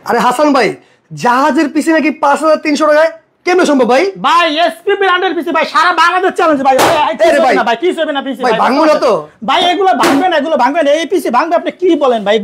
আরে হাসান ভাই, জাহাজের পিসি নাকি 5300 টাকায়, কেমনে সম্ভব ভাই? ভাই এসপি ব্র্যান্ডের পিসি ভাই, সারা বাংলাদেশ চ্যালেঞ্জ ভাই। ভাই কি হবে না পিসি ভাই, ভাঙবো না তো ভাই? এগুলো ভাঙবে না, এগুলো ভাঙবে না। এই পিসি ভাঙবে? আপনি কি বলেন ভাই?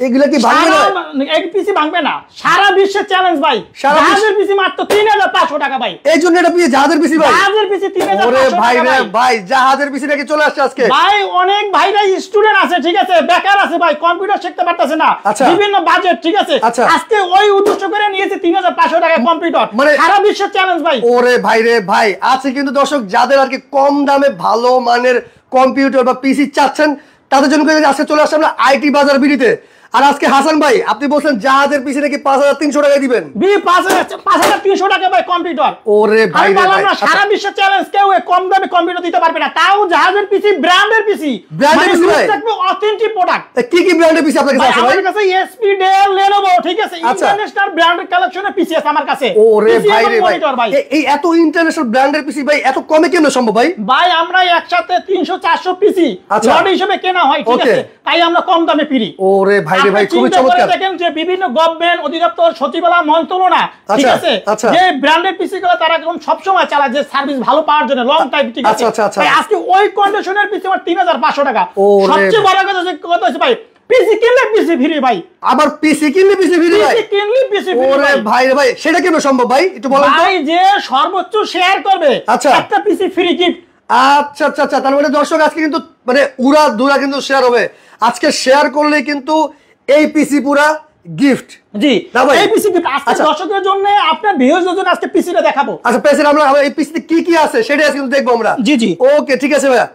এগুলো কি ভাঙবে না? এই পিসি ভাঙবে না, সারা বিশ্বের চ্যালেঞ্জ ভাই। জাহাজের পিসি মাত্র 3500 টাকা ভাই। এই জন্য এটা পিসি, জাহাজের পিসি ভাই, জাহাজের পিসি 3500 ওরে ভাই রে ভাই, জাহাজের পিসি নাকি চলে আসছে আজকে ভাই। অনেক ভাইরা স্টুডেন্ট আছে, ঠিক আছে, বেকার আছে ভাই, কম্পিউটার শিখতে পারতেছে না, বিভিন্ন বাজেট, ঠিক আছে, আজকে ওই উদ্দেশ্য করে নিয়েছে 3500 টাকা কম্পিউটার, মানে সারা বিশ্বের চ্যালেঞ্জ ভাই। ওরে ভাই রে ভাই, আছে কিন্তু দর্শক যাদের আর কি কম দামে ভালো মানের কম্পিউটার বা পিসি চাচ্ছেন, তাদের জন্য আজকে চলে আসছে আমরা আইটি বাজার বিডিতে। আর আজকে হাসান ভাই আপনি বলছেন জাহাজের পিসি নাকি 5300 টাকায় দিবেন। 5300 টাকা ভাই কম্পিউটার। ওরে ভাই রে ভাই, সারা বিশ্ব চ্যালেঞ্জ, কেউ কম দামে কম্পিউটার দিতে পারবে না, তাও জাহাজের পিসি, ব্র্যান্ডের পিসি, ব্র্যান্ডের পিসি ভাই, থাকবে অথেন্টিক প্রোডাক্ট। কি কি ব্র্যান্ডের পিসি আপনার কাছে আছে ভাই? আমার কাছে এসপি, ডেল, লেনোভো, ঠিক আছে, ইন্টারন্যাশনাল ব্র্যান্ডের কালেকশনের পিসি আছে আমার কাছে। ওরে ভাই রে ভাই, এই এত ইন্টারন্যাশনাল ব্র্যান্ডের পিসি ভাই এত কমে কেন সম্ভব ভাই? ভাই আমরা একসাথে 300-400 পিসি লট হিসেবে কেনা হয়, ঠিক আছে, তাই আমরা কম দামে ফিরি। ওরে ভাই রে ভাই, খুবই চমৎকার। দেখেন যে বিভিন্ন গভর্নমেন্ট অধিদপ্তর, সচিবালয়, মন্ত্রণা, ঠিক আছে, যে ব্র্যান্ডেড পিসি গুলো তারা একদম সব সময় চালায়, যে সার্ভিস ভালো পাওয়ার জন্য লং টাইম, ঠিক আছে। তাই আজকে ওই কন্ডিশনের পিসি আমার 3500 টাকা। সবচেয়ে বড় কথা হচ্ছে ভাই, পিসি কিনলে পিসি ফ্রি ভাই। আবার পিসি কিনলে পিসি ফ্রি ভাই? পিসি কিনলে পিসি ফ্রি। ওরে ভাই রে ভাই, সেটা কেন সম্ভব ভাই একটু বলেন তো। ভাই যে সর্বোচ্চ শেয়ার করবে একটা পিসি ফ্রি গিফট। আচ্ছা আচ্ছা আচ্ছা, তার মানে দর্শক আজকে কিন্তু মানে উড়া দুরা কিন্তু শেয়ার হবে। আজকে শেয়ার করলে কিন্তু এই পিসি পুরা গিফট। জি এই পিসি গিফট আজকে দর্শকদের জন্য, আপনার ভিউয়ারদের জন্য আজকে পিসিটা দেখাবো। আচ্ছা পিসিতে আমরা এই পিসিতে কি কি আছে সেটা আজকে কিন্তু দেখবো আমরা। জি জি ওকে ঠিক আছে ভাইয়া।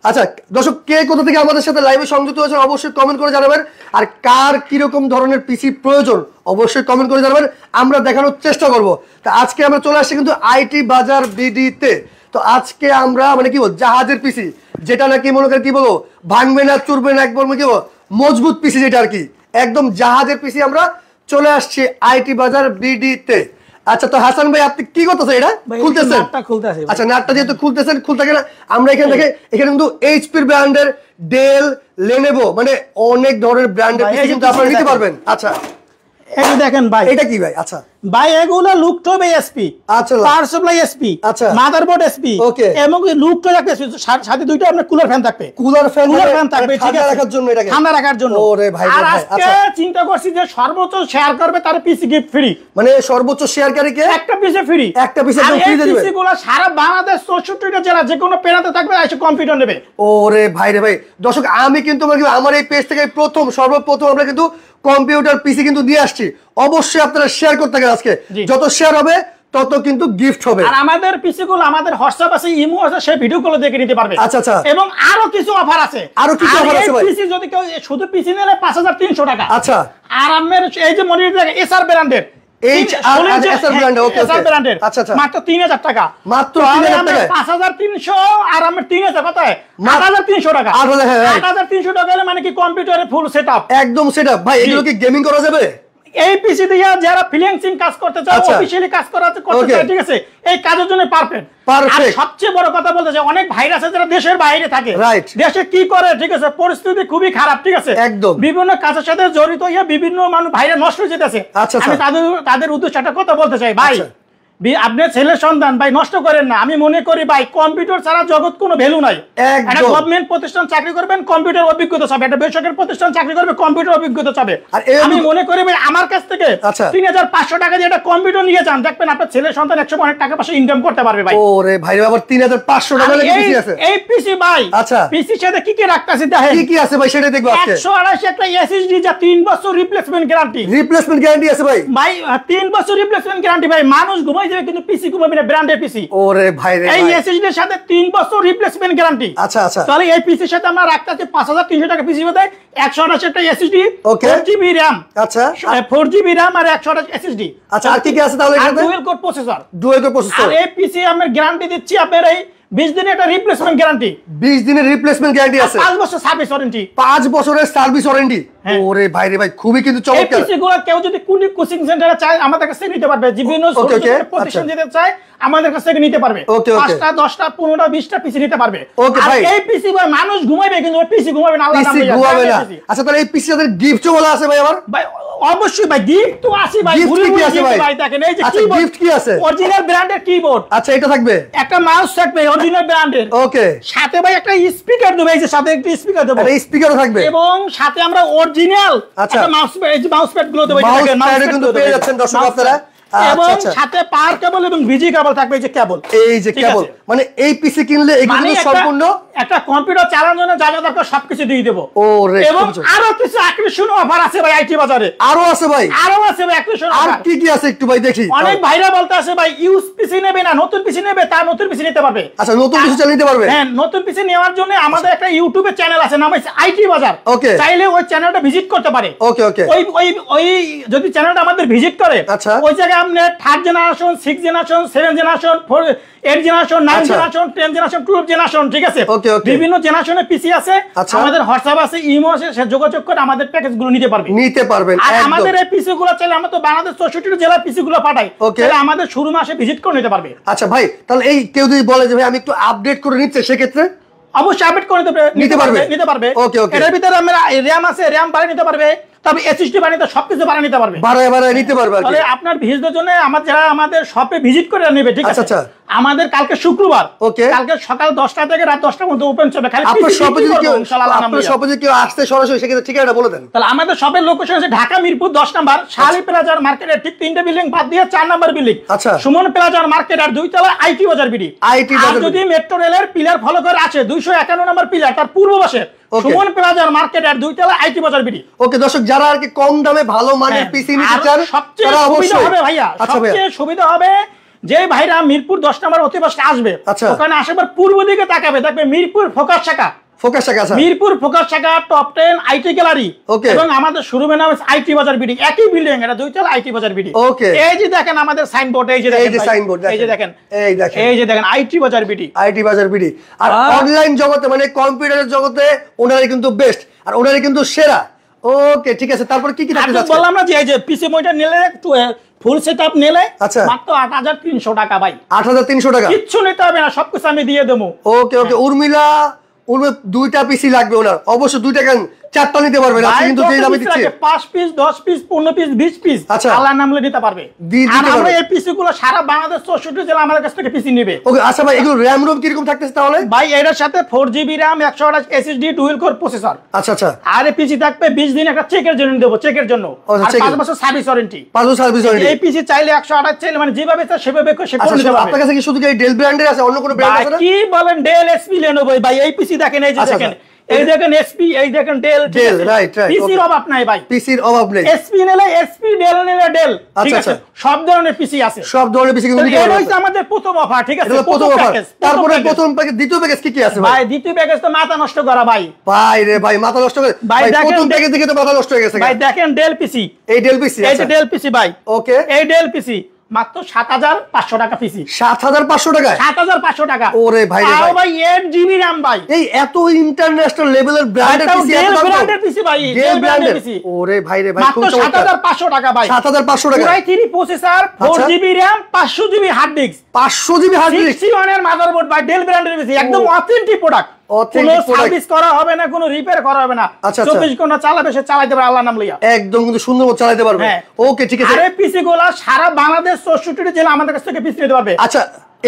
আচ্ছা দর্শক কে কোথা থেকে আমাদের সাথে লাইভে সংযুক্ত হয়েছেন অবশ্যই কমেন্ট করে জানাবেন, আর কার কিরকম ধরনের পিসি প্রয়োজন অবশ্যই কমেন্ট করে জানাবেন, আমরা দেখানোর চেষ্টা করব। তো আজকে আমরা চলে আসছি কিন্তু আইটি বাজার বিডিতে। তো আজকে আমরা মানে কি বল, জাহাজের পিসি, যেটা নাকি মনে করেন কি বলবো ভাঙবে না চুরবে না, একবার কি বলবো মজবুত পিসি, যেটা আর কি একদম জাহাজের পিসি আমরা চলে আসছি আইটি বাজার বিডিতে। আচ্ছা তো হাসান ভাই আপনি কি করতেছেন? এটা খুলতেছেন? আচ্ছা নাটটা যেহেতু খুলতেছেন, খুলতে গেলে আমরা এখানে দেখে এখানে কিন্তু এইচপি ব্র্যান্ডের, ডেল, লেনোভো মানে অনেক ধরনের ব্র্যান্ডের পিসি কিন্তু আপনারা নিতে পারবেন। আচ্ছা এই দেখেন ভাই, এটা কি ভাই? আচ্ছা ভাই এগুলো লুকটপ এসপি, আচ্ছা পাওয়ার সাপ্লাই এসপি, আচ্ছা মাদারবোর্ড এসপি, ওকে, এবং লুকটপ একটা সাথে দুইটা আপনার কুলার ফ্যান থাকবে, কুলার ফ্যান থাকবে, ঠিক আছে, রাখার জন্য, এটাকে ঠান্ডা রাখার জন্য। ওরে ভাই আর আজকে চিন্তা করছি যে সর্বোচ্চ শেয়ার করবে তার পিসি গিফট ফ্রি, মানে সর্বোচ্চ শেয়ারকারীকে একটা পিসি ফ্রি, একটা পিসি ফ্রি দিয়ে দিবেন। পিসিগুলো সারা বাংলাদেশ 64টা জেলা যে কোনো পেনাতে থাকবে, এসে কম্পিউটার নেবে। ওরে ভাই রে ভাই, দর্শক আমি কিন্তু আমার এই পেজ থেকে সর্বপ্রথম আমরা কিন্তু কম্পিউটার পিসি কিন্তু দিয়ে আসছি। অবশ্যই আপনারা শেয়ার করতে গেলে আজকে যত শেয়ার হবে তত কিন্তু গিফট হবে। আর আমাদের পিসি গুলো, আমাদের হোয়াটসঅ্যাপ আছে, ইমো আছে, সেই ভিডিও গুলো দেখে নিতে পারবে। আচ্ছা আচ্ছা, এবং আরো কিছু অফার আছে। আরো কিছু অফার আছে ভাই। পিসি যদি কেউ শুধু পিসি নিলে 5300 টাকা। আচ্ছা আর আমার এই যে মনিটর দেখেন এসআর ব্র্যান্ডের, মাত্র 3000 টাকা, মাত্র 5300, আর আমার 3000 কত হয় 8300 টাকা। 8300 টাকা হলে মানে কি কম্পিউটারে ফুল সেটআপ, একদম সেটআপ ভাই। এগুলো কি গেমিং করা যাবে? এই পিসি দিয়ে যারা ফ্রিল্যান্সিং কাজ করতে চায়, অফিশিয়ালি কাজ করতে চায়, ঠিক আছে, এই কাজের জন্য পারফেক্ট। আর সবচেয়ে বড় কথা বলতে চাই, অনেক ভাইরা আছে যারা দেশের বাইরে থাকে, দেশে কি করে, ঠিক আছে, পরিস্থিতি খুবই খারাপ, ঠিক আছে, একদম বিভিন্ন কাজের সাথে জড়িত হয়ে বিভিন্ন মানুষ ভাইরা নষ্ট হয়ে যেতেছে। আমি তাদের উদ্দেশ্যে একটা কথা বলতে চাই, ভাই আপনার ছেলে সন্তান ভাই নষ্ট করেন না। আমি মনে করি ভাই কম্পিউটার ছাড়া জগৎ কোনো ভ্যালু নাই। একটা গভর্নমেন্ট প্রতিষ্ঠান চাকরি করবেন, কম্পিউটার অভিজ্ঞতা চাবে, একটা বেসরকারি প্রতিষ্ঠান চাকরি করবে, কম্পিউটার অভিজ্ঞতা চাবে। আমি মনে করি ভাই আমার কাছ থেকে 3500 টাকা দিয়ে একটা কম্পিউটার নিয়ে যান, দেখবেন আপনার ছেলে সন্তান একসময় অনেক টাকা পয়সা ইনকাম করতে পারবে ভাই। ওরে ভাই আবার 3500 টাকা লাগে পিসি আছে। এই পিসি ভাই, আচ্ছা পিসির সাথে কি কি রাখতাছি দেখেন, কি কি আছে ভাই সেটা দেখব আজকে। 128 একটা এসএসডি, যা 3 বছর রিপ্লেসমেন্ট গ্যারান্টি আছে ভাই। ভাই 3 বছর রিপ্লেসমেন্ট গ্যারান্টি ভাই, মানুষ ঘুমাই যাবে কিন্তু পিসি ঘুমাবে না, ব্র্যান্ডের পিসি। ওরে ভাই রে ভাই, এই এসএসডি এর সাথে 3 বছর রিপ্লেসমেন্ট গ্যারান্টি। আচ্ছা আচ্ছা, তাহলে এই পিসির সাথে আমরা রাখতাছি 5300 টাকা পিসি মধ্যে 128 একটা এসএসডি, 4GB RAM, আচ্ছা 4GB RAM আর 128 এসএসডি। আচ্ছা আর কি কি আছে তাহলে? এখানে ডুয়াল কোর প্রসেসর, আর এই পিসি আমরা গ্যারান্টি দিচ্ছি আপনার এই 20 দিনের একটা রিপ্লেসমেন্ট গ্যারান্টি, 20 দিনের রিপ্লেসমেন্ট গ্যারান্টি আছে, 5 বছর সার্ভিস ওয়ারেন্টি, 5 বছরের সার্ভিস ওয়ারেন্টি। ওরে ভাই রে ভাই, খুবই কিন্তু চমৎকার। এই পিসি গুলো কেউ যদি কোচিং সেন্টারে চায় আমাদের কাছে নিতে পারবে, বিভিন্ন প্রতিষ্ঠান যেতে চায় আমাদের কাছ থেকে নিতে পারবে। 5টা 10টা 15টা 20টা পিসি নিতে পারবে। আর এই পিসি ভাই মানুষ ঘুমাবে, কিন্তু ওই পিসি ঘুমাবে না, আল্লাহ নাম নিয়ে ঘুমাবে না। আচ্ছা, তাহলে এই পিসির সাথে গিফটও বলা আছে ভাই আমার? ভাই অবশ্যই ভাই, গিফট তো আছে ভাই। ভাই দেখেন এই যে গিফট কি আছে? অরিজিনাল ব্র্যান্ডের কিবোর্ড। আচ্ছা, এটা থাকবে, একটা মাউস থাকবে অরিজিনাল ব্র্যান্ডের। ওকে, সাথে ভাই একটা স্পিকার দেব, এই যে সাথে একটা স্পিকার দেব, একটা স্পিকারও থাকবে, এবং সাথে আমরা অরিজিনাল একটা মাউস প্যাড গুলো দেব। মাউস প্যাড কিন্তু পেয়ে যাচ্ছেন দর্শক আপনারা। এবং সাথে পাওয়ার কেবল এবং ভিজি কেবল থাকবে, এই যে কেবল, এই যে কেবল, মানে এই পিসি কিনলে এগুলো সম্পূর্ণ একটা কম্পিউটার চালানোর জন্য যা যা দরকার সবকিছু দিয়ে দেব। এবং আরো কিছু আকর্ষণীয় অফার আছে ভাই আইটি বাজারে। আরো আছে ভাই, আরো আছে ভাই আকর্ষণীয় অফার। আর কি কি আছে একটু ভাই দেখি। অনেক ভাইরা বলতে আছে ভাই ইউজ পিসি নেবে না, নতুন পিসি নেবে, তার নতুন পিসি নিতে পারবে। আচ্ছা, নতুন পিসি চালিয়ে নিতে পারবে। হ্যাঁ, নতুন পিসি নেওয়ার জন্য আমাদের একটা ইউটিউবে চ্যানেল আছে, নাম হচ্ছে আইটি বাজার। ওকে, চাইলে ওই চ্যানেলটা ভিজিট করতে পারে। ওকে ওকে, ওই যদি চ্যানেলটা আমাদের ভিজিট করে, আচ্ছা, ওই জায়গায় আপনি 3rd generation, 6th generation, 7th generation, 8th generation, 9th generation, 10th generation, 12th generation, ঠিক আছে, বিভিন্ন জেনারেশনের পিসি আছে। আমাদের হোয়াটসঅ্যাপ আছে, ইমো আছে, সে যোগাযোগ করে আমাদের প্যাকেজগুলো নিতে পারবেন। আর আমাদের এই পিসি গুলো চাইলে আমরা তো বাংলাদেশ 64 জেলার পিসি গুলো পাঠাই, তাহলে আমাদের শোরুমে এসে ভিজিট করে নিতে পারবে। আচ্ছা ভাই, তাহলে এই কেউ যদি বলে যে ভাই আমি একটু আপডেট করে নিচ্ছে, সেক্ষেত্রে অবশ্যই আপডেট করে নিতে পারবে। ওকে ওকে, এর ভিতরে আমরা র‍্যাম আছে, র‍্যাম বাড়িয়ে নিতে পারবে, তবে এসএসডি বানিয়ে সবকিছু বানিয়ে নিতে পারবে, বাড়ায় নিতে পারবে। তাহলে আপনার ভিজিটের জন্য যারা আমাদের শপে ভিজিট করে নেবে, ঠিক আছে। আচ্ছা, আমাদের কালকে শুক্রবার, ওকে, কালকে সকাল 10টা থেকে রাত 10টার মধ্যে ওপেন হবে। খালি আপনার শপে যদি কেউ আসতে সরাসরি, সেক্ষেত্রে ঠিকানাটা বলে দেন। তাহলে আমাদের শপের লোকেশন আছে ঢাকা মিরপুর 10 নম্বর শালি প্লাজার মার্কেটের ঠিক 3টে বিল্ডিং বাদ দিয়ে 4 নম্বর বিল্ডিং, আচ্ছা, সুমন প্লাজার মার্কেট আর 2 তলা আইটি বাজার বিডি। আর যদি মেট্রো রেলের পিলার ফলো করে আছে 251 নম্বর পিলার, তার পূর্ব পাশে সুমন প্লাজার মার্কেট আর 2 তলা আইটি বাজার বিডি। ওকে দর্শক, যারা আর কি কম দামে ভালো মানের পিসি নিতে চান, সবচেয়ে সুবিধা হবে ভাইয়া, সবচেয়ে সুবিধা হবে যে ভাইরা মিরপুর 10 নম্বর অতিবাসে আসবে, ওখানে আসার পূর্ব দিকে তাকাবে, দেখবে মিরপুর ফোকাস শাখা, মিরপুর ফোকাস শাখা টপ 10 আইটি গ্যালারি, এবং আমাদের শোরুমের নাম হচ্ছে আইটি বাজার বিডি, একই বিল্ডিং, এটা 2 তলা আইটি বাজার বিডি। এই যে দেখেন আমাদের সাইনবোর্ড, এই যে দেখেন আইটি বাজার বিডি, আইটি বাজার বিডি। আর অনলাইন জগতে মানে কম্পিউটারের জগতে ওনারা কিন্তু বেস্ট, আর ওনারা কিন্তু সেরা। ওকে, ঠিক আছে, তারপর কি কি থাকতে যাচ্ছে? বললাম না যে এই যে পিসি মনিটর নিলে ফুল সেটআপ নিলে মাত্র 8300 টাকা ভাই। 8300 টাকা, কিচ্ছু নিতে হবে না, সবকিছু আমি দিয়ে দেবো। ওকে ওকে, উর্মিলা 2টা পিসি লাগবে ওনার, অবশ্য 2টা কেন 4টা নিতে পারবে না, কিন্তু যে দামে দিচ্ছে 5 পিস 10 পিস 15 পিস 20 পিস আল্লাহর নামে নিতে পারবে। আর আমরা এই পিসি গুলো সারা বাংলাদেশ 64 জেলা আমাদের কাছ থেকে পিসি নেবে। ওকে, আচ্ছা ভাই, এগুলো র‍্যাম রোম কি রকম থাকতেছে তাহলে? ভাই এর সাথে 4GB RAM 128 SSD dual core processor. আচ্ছা আচ্ছা, আর এই পিসি থাকবে 20 দিন একটা চেকের জন্য দেব, চেকের জন্য, আর 5 বছর সার্ভিস ওয়ারেন্টি। 5 বছর সার্ভিস ওয়ারেন্টি। এই পিসি চাইলে 128 চাইলে মানে যেভাবে চাই সেভাবে সে করে নিতে পারবে। আপনার কাছে কি শুধু এই ডেল ব্র্যান্ডের আছে, অন্য কোনো ব্র্যান্ড আছে না? কি বলেন, ডেল এসপি Lenovo ভাই, এই পিসি দেখেন, এই যে দেখেন, এই দেখেন এসপি, এই দেখেন ডেল, রাইট রাইট, পিসির অভাব নাই ভাই, পিসির অভাব নেই। এসপি নিলে এসপি, ডেল নিলে ডেল, ঠিক আছে, সব ধরনের পিসি আছে, সব ধরনের পিসি কিন্তু নিতে পারবেন। এই হইছে আমাদের প্রথম অফার, ঠিক আছে, প্রথম অফার। তারপরে প্রথম প্যাকেজ, দ্বিতীয় প্যাকেজ কি কি আছে ভাই? দ্বিতীয় প্যাকেজ তো মাথা নষ্ট করা ভাই, ভাই রে ভাই, মাথা নষ্ট করে ভাই, প্রথম প্যাকেজ দেখে তো মাথা নষ্ট হয়ে গেছে ভাই। দেখেন ডেল পিসি, এই ডেল পিসি, এই যে ডেল পিসি ভাই, ওকে, এই ডেল পিসি মাত্র 7500 টাকা পিসি। 7500 টাকা? 7500 টাকা। ওরে ভাই রে ভাই, 8GB RAM ভাই, এই এত ইন্টারন্যাশনাল লেভেলের ব্র্যান্ডের পিসি, এত ব্র্যান্ডের পিসি ভাই, ডেল ব্র্যান্ডের পিসি। ওরে ভাই রে ভাই, মাত্র 7500 টাকা ভাই, 7500 টাকা। পুরাই 3 processor, 4GB RAM, 500GB hard disk, 500GB hard disk, 61 এর মাদারবোর্ড ভাই, ডেল ব্র্যান্ডের পিসি, একদম অথেন্টিক প্রোডাক্ট, কোনো সার্ভিস করা হবে না, কোনো রিপেয়ার করা হবে না, 24 ঘন্টা চালাবে, সে চালাতে পারবে আল্লাহর নাম লইয়া, একদম কিন্তু সুন্দর মতো চালাতে পারবে। ওকে, ঠিক আছে। আরে পিসি গুলা সারা বাংলাদেশ 64টি জেলা আমাদের কাছ থেকে পিসি নিতে পারবে। আচ্ছা,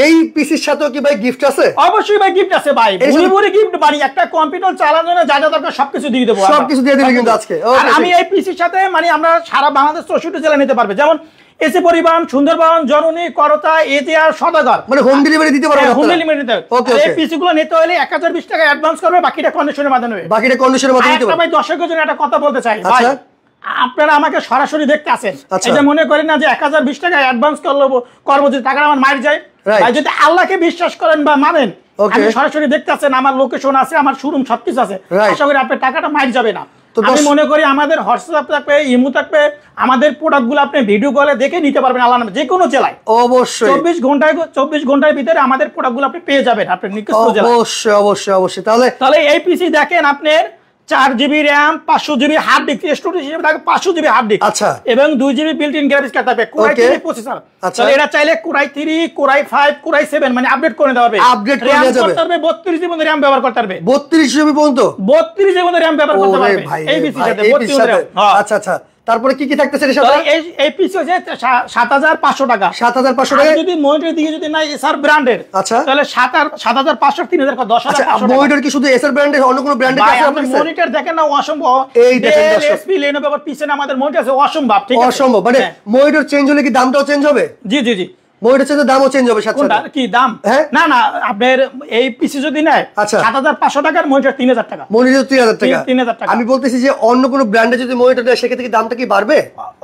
এই পিসির সাথেও কি ভাই গিফট আছে? অবশ্যই ভাই গিফট আছে ভাই, ভুরি ভুরি গিফট বাড়ি, একটা কম্পিউটার চালানোর জন্য যা যা দরকার সবকিছু দিয়ে দেবো, সবকিছু দিয়ে দিবে কিন্তু আজকে। আর আমি এই পিসির সাথে মানে আমরা সারা বাংলাদেশ 64 জেলা নিতে পারবে, যেমন এসে পরিবহন, সুন্দরবন, জননী, করতা, এজিআর, সদাগর, মানে হোম ডেলিভারি দিতে পারবে। হোম ডেলিভারি দিতে পারবে। ওকে, এই পিসি গুলো নিতে হলে 1020 টাকা অ্যাডভান্স করবে, বাকিটা কন্ডিশনের মাধ্যমে নেবে, বাকিটা কন্ডিশনের মাধ্যমে দিতে পারবে। ভাই দর্শকের জন্য একটা কথা বলতে চাই ভাই, আপনারা আমাকে সরাসরি দেখতে আসেন, এটা মনে করেন না যে 1020 টাকা অ্যাডভান্স করবো যদি টাকা আমার মার যায় ভাই, যদি আল্লাহকে বিশ্বাস করেন বা মানেন, আমি সরাসরি দেখতে আসেন, আমার লোকেশন আছে, আমার শোরুম সবকিছু আছে, আশা করি আপনার টাকাটা মার যাবে না। আমি মনে করি আমাদের হোয়াটসঅ্যাপ থাকবে, ইমো থাকবে, আমাদের প্রোডাক্টগুলো আপনি ভিডিও কলে দেখে নিতে পারবেন আল্লাহর নামে, যে কোনো জেলায় অবশ্যই 24 ঘন্টার ভিতরে আমাদের প্রোডাক্টগুলো আপনি পেয়ে যাবেন আপনার নিকটস্থ জেলায়। অবশ্যই অবশ্যই অবশ্যই। তাহলে এই পিসি দেখেন আপনার 4GB RAM 500GB hard disk storage হিসেবে থাকে 500GB হার্ড ডিস্ক আচ্ছা এবং 2GB built in graphics card থাকবে Core i3 প্রসেসর আচ্ছা তাহলে এটা চাইলে Core i3 Core i5 Core i7 মানে আপডেট করে দেওয়া হবে আপডেট করে দেওয়া যাবে 32GB পর্যন্ত RAM ব্যবহার করতে পারবে 32GB পর্যন্ত 32GB পর্যন্ত RAM ব্যবহার করতে পারবে এই পিসির সাথে 32GB আচ্ছা আচ্ছা তারপরে কি কি থাকতেছে এর সাথে এই পিসি হচ্ছে 7500 টাকা 7500 টাকা যদি মনিটর দিকে যদি না এসআর ব্র্যান্ডের আচ্ছা তাহলে 7500 3000 10500 মনিটর কি শুধু এসআর ব্র্যান্ডের অন্য কোনো ব্র্যান্ডের কাছে আপনি মনিটর দেখেন না অসম্ভব এই দেখেন দর্শক এসপি লেনোভো আবার পিছনে আমাদের মনিটর আছে অসম্ভব ঠিক আছে অসম্ভব মানে মনিটর চেঞ্জ হলে কি দামটাও চেঞ্জ হবে জি জি জি মনিটর চেঞ্জ দামও চেঞ্জ হবে সাথে সাথে কি দাম না না আপনার এই পিসি যদি নেয় আচ্ছা 7500 টাকার মনিটর 3000 টাকা মনিটর 3000 টাকা 3000 টাকা আমি বলতেছি যে অন্য কোনো ব্র্যান্ডে যদি মনিটর দেয় সেক্ষেত্রে কি দামটা কি বাড়বে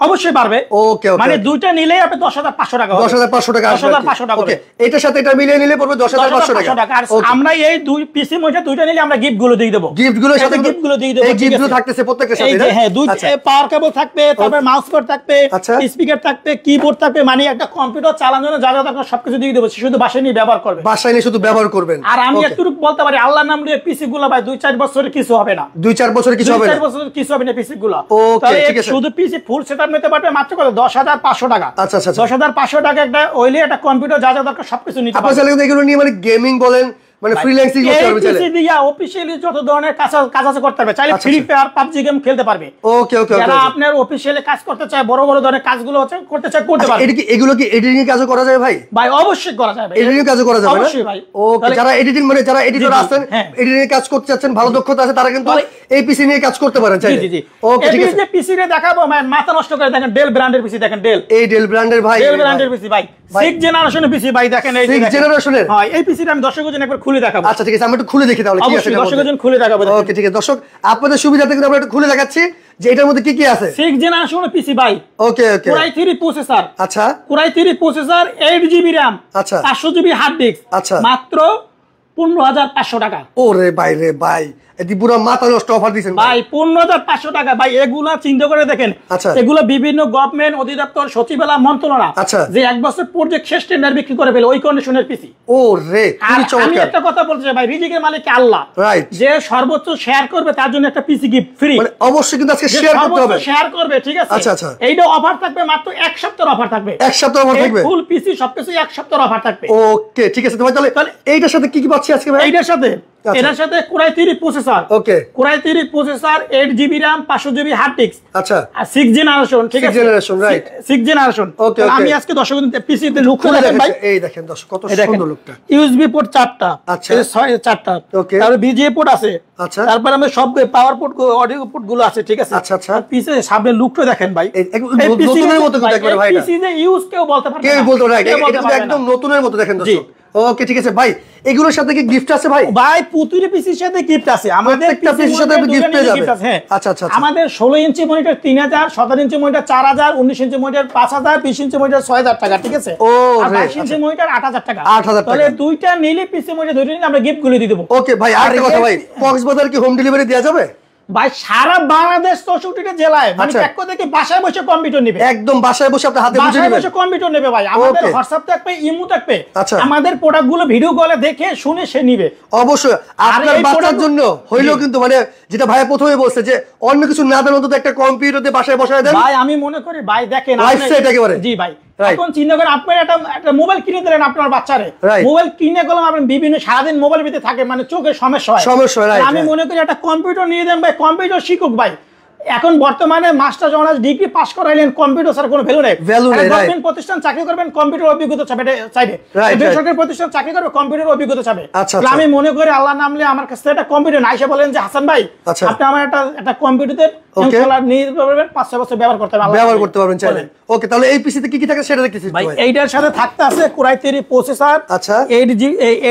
অবশ্যই বাড়বে ওকে ওকে মানে দুইটা নিলেই আপনি 10500 টাকা হবে 10500 টাকা 10500 টাকা ওকে এটার সাথে এটা মিলিয়ে নিলে পড়বে 10500 টাকা আর আমরা এই দুই পিসি মনিটর দুইটা নিলে আমরা গিফট গুলো দিয়ে দেব গিফট গুলোর সাথে গিফট গুলো দিয়ে দেব এই গিফট গুলো থাকতেছে প্রত্যেকটার সাথে হ্যাঁ দুই পাওয়ার কেবল থাকবে তারপর মাউস প্যাড থাকবে স্পিকার থাকবে কিবোর্ড থাকবে মানে একটা কম্পিউটার চালানোর জন্য যা যা দরকার সবকিছু দিয়ে দেব শুধু বাসায় নিয়ে ব্যবহার করবে বাসায় নিয়ে শুধু ব্যবহার করবেন আর আমি একটুকু বলতে পারি আল্লাহর নাম নিয়ে পিসি গুলো ভাই 2-4 বছরে কিছু হবে না 2-4 বছরে কিছু হবে না 2-4 বছরে কিছু হবে না পিসি গুলো ওকে ঠিক আছে শুধু পিসি ফুল সেটআপ নিতে পারবে মাত্র কত 10500 টাকা আচ্ছা আচ্ছা 10500 টাকা একটা ওইলে একটা কম্পিউটার যা যা দরকার সবকিছু নিতে পারবে আপনারা চাইলে এগুলো নিয়ে মানে গেমিং বলেন মানে ফ্রিল্যান্সিং করতে পারবে চাইলে পিসি দিয়া অফিশিয়ালি যত ধরনের কাজ আছে করতে পারবে চাইলে ফ্রি ফায়ার পাবজি গেম খেলতে পারবে ওকে ওকে যারা আপনার অফিশিয়ালি কাজ করতে চায় বড় বড় ধরনের কাজগুলো হচ্ছে করতে চায় করতে পারবে এটা কি এগুলো কি এডিটিং এর কাজও করা যায় ভাই ভাই অবশ্যই করা যাবে এডিটিং এর কাজও করা যাবে অবশ্যই ভাই ওকে যারা এডিটিং মানে যারা এডিটর আছেন এডিটিং এর কাজ করতে চাচ্ছেন ভালো দক্ষতা আছে তারা কিন্তু এই পিসি নিয়ে কাজ করতে পারেন চাইলে জি জি ওকে ঠিক আছে এই পিসি রে দেখাবো মানে মাথা নষ্ট করে দেখেন ডেল ব্র্যান্ডের পিসি দেখেন ডেল এই ডেল ব্র্যান্ডের ভাই ডেল ব্র্যান্ডের পিসি ভাই 6 জেনারেশনের পিসি ভাই দেখেন এই 6 জেনারেশনের হ্যাঁ এই পিসিটা আমি দর্শকদের জন্য একবার খুলে দেখাবো আচ্ছা ঠিক আছে আমি একটু খুলে দেখি তাহলে কি আছে দর্শকদের জন্য খুলে দেখাবো ওকে ঠিক আছে দর্শক আপনাদের সুবিধার্থে কিন্তু আমরা একটু খুলে দেখাচ্ছি যে এটার মধ্যে কি কি আছে 6 জেনারেশনের পিসি ভাই ওকে ওকে Core i3 প্রসেসর আচ্ছা Core i3 processor 8GB RAM আচ্ছা 500GB হার্ড ডিস্ক আচ্ছা মাত্র 15500 টাকা ওরে ভাই রে ভাই এটি পুরো মাথা নষ্ট অফার দিবেন ভাই 15500 টাকা ভাই এগুলা চিন্তা করে দেখেন এগুলো বিভিন্ন গভর্নমেন্ট অধিদপ্তর সচিবালয় মন্ত্রণালয় যে এক বছর প্রজেক্ট শেষ টেন্ডার বিক্রি করে ফেলে ওই কন্ডিশনের পিসি ওরে খুবই চমৎকার আমি একটা কথা বলতে চাই ভাই রিজিকের মালিক আল্লাহ রাইট যে সর্বোচ্চ শেয়ার করবে তার জন্য একটা পিসি গিফট ফ্রি মানে অবশ্যই কিন্তু আজকে শেয়ার করতে হবে শেয়ার করবে ঠিক আছে আচ্ছা আচ্ছা এইটা অফার থাকবে মাত্র এক সপ্তাহের অফার থাকবে এক সপ্তাহের অফার থাকবে ফুল পিসি সবকিছু এক সপ্তাহের অফার থাকবে ওকে ঠিক আছে ভাই তাহলে এইটার সাথে কি কি পাচ্ছি আজকে ভাই এইটার সাথে এটার সাথে Core i3 processor okay Core i3 processor 8GB RAM 500GB hard disk আচ্ছা আর 6 জেনারেশন ঠিক আছে 6 জেনারেশন রাইট 6 জেনারেশন ওকে আমি আজকে দর্শকদের পিসি তে লুক করে দেখেন ভাই এই দেখেন দর্শক কত সুন্দর লুকটা ইউএসবি পোর্ট 4টা আচ্ছা এই 4টা ওকে তারপর বিজিএ পোর্ট আছে আচ্ছা তারপর আমরা সব পাওয়ার পোর্ট অডিও পোর্ট গুলো আছে ঠিক আছে আচ্ছা আচ্ছা পিসি সামনে লুকটা দেখেন ভাই নতুনের মতো কিন্তু একবার ভাই পিসি যে ইউজ কেউ বলতে পারবে কেউ বলতে পারবে না এটা একদম নতুনের মতো দেখেন দর্শক ওকে ঠিক আছে ভাই এগুলোর সাথে কি গিফট আছে ভাই ভাই পুতুরি পিসির সাথে গিফট আছে আমাদের পিসির সাথে গিফট পেয়ে যাবে আচ্ছা আচ্ছা আমাদের 16 inch monitor 3000 17 inch monitor 4000 19 inch monitor 5000 20 inch monitor 6000 টাকা ঠিক আছে আর 22 ইঞ্চি মনিটর 8000 টাকা 8000 টাকা তাহলে দুইটা নিলে পিসি মনিটর দুইটা নিলে আমরা গিফট গুলো দিয়ে দেব ওকে ভাই আরেকটা কথা ভাই কক্সবাজার কি হোম ডেলিভারি দেয়া যাবে ভাই সারা বাংলাদেশ 64টা জেলায় মানে এক কথা কি বাসায় বসে কম্পিউটার নেবে একদম বাসায় বসে আপনি হাতে বুঝে নেবেন বাসায় বসে কম্পিউটার নেবে ভাই আমাদের WhatsApp থাকবে ইমো থাকবে আমাদের প্রোডাক্ট গুলো ভিডিও কলে দেখে শুনে সে নিবে অবশ্যই আপনার বাচ্চার জন্য হইলো কিন্তু মানে যেটা ভাই প্রথমে বলছে যে অন্য কিছু না দেন অন্তত একটা কম্পিউটার দিয়ে বাসায় বসায় দেন ভাই আমি মনে করি ভাই দেখেন লাইফস্টাইল একেবারে জি ভাই এখন চিন্তা করেন আপনি একটা মোবাইল কিনে দিলেন আপনার বাচ্চারে মোবাইল কিনে গেলাম আপনি বিভিন্ন সারাদিন মোবাইল ভিতরে থাকে মানে চোখে সমস্যা হয় আমি মনে করি একটা কম্পিউটার নিয়ে দেন ভাই কম্পিউটার শিখুক ভাই এখন বর্তমানে মাস্টার্স অনার্স ডিগ্রি পাস করাইলেন কম্পিউটার স্যার কোনো ভ্যালু নেই গভর্নমেন্ট প্রতিষ্ঠান চাকরি করবেন কম্পিউটার অভিজ্ঞতা চাইবে বেসরকারি প্রতিষ্ঠান চাকরি করবে কম্পিউটার অভিজ্ঞতা চাইবে আমি মনে করি আল্লাহ নামলে আমার কাছে একটা কম্পিউটার আইসা বলেন যে হাসান ভাই আপনি আমার একটা কম্পিউটারে ইনশাআল্লাহ নিয়ে পারবেন 5-6 বছর ব্যবহার করতে পারবেন চাইলে ওকে তাহলে এই পিসিতে কি কি থাকে সেটা দেখতেছি ভাই এইটার সাথে থাকতে আছে Core i3 প্রসেসর আচ্ছা